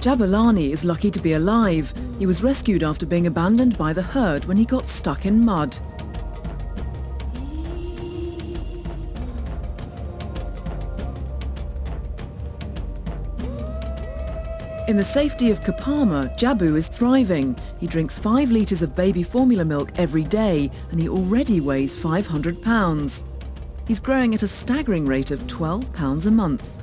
Jabulani is lucky to be alive. He was rescued after being abandoned by the herd when he got stuck in mud. In the safety of Kapama, Jabu is thriving. He drinks 5 litres of baby formula milk every day and he already weighs 500 pounds. He's growing at a staggering rate of £12 a month.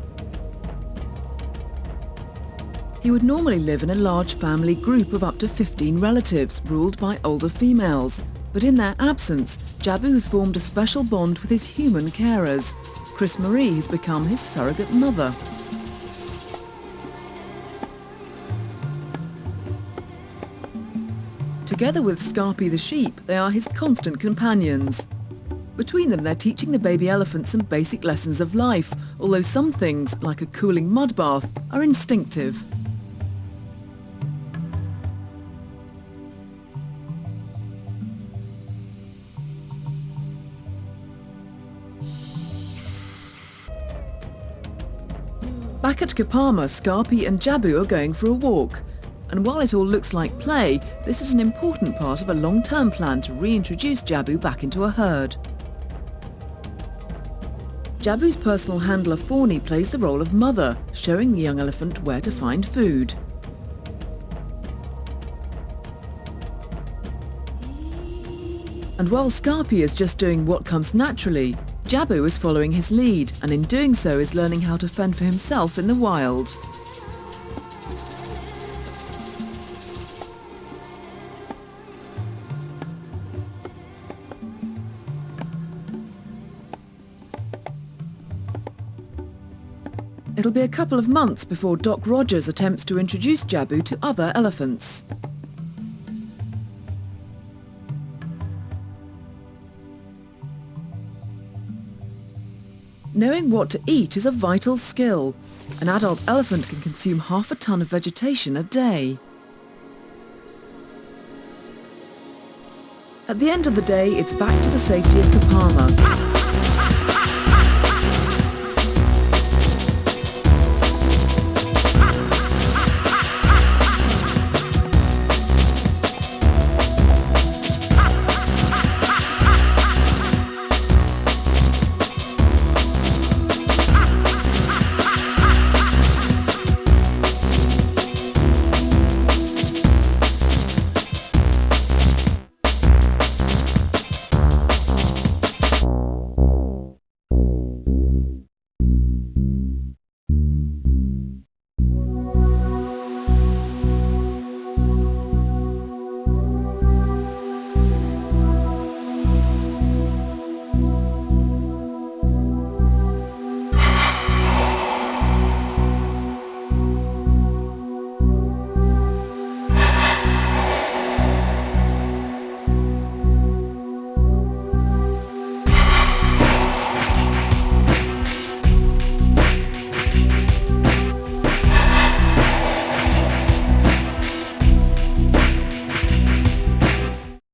He would normally live in a large family group of up to 15 relatives, ruled by older females. But in their absence, Jabu has formed a special bond with his human carers. Chris Marie has become his surrogate mother. Together with Scarpy the sheep, they are his constant companions. Between them, they're teaching the baby elephant some basic lessons of life, although some things, like a cooling mud bath, are instinctive. Back at Kapama, Scarpy and Jabu are going for a walk. And while it all looks like play, this is an important part of a long-term plan to reintroduce Jabu back into a herd. Jabu's personal handler Fawny plays the role of mother, showing the young elephant where to find food. And while Scarpy is just doing what comes naturally, Jabu is following his lead, and in doing so is learning how to fend for himself in the wild. It'll be a couple of months before Doc Rogers attempts to introduce Jabu to other elephants. Knowing what to eat is a vital skill. An adult elephant can consume half a ton of vegetation a day. At the end of the day, it's back to the safety of Kapama.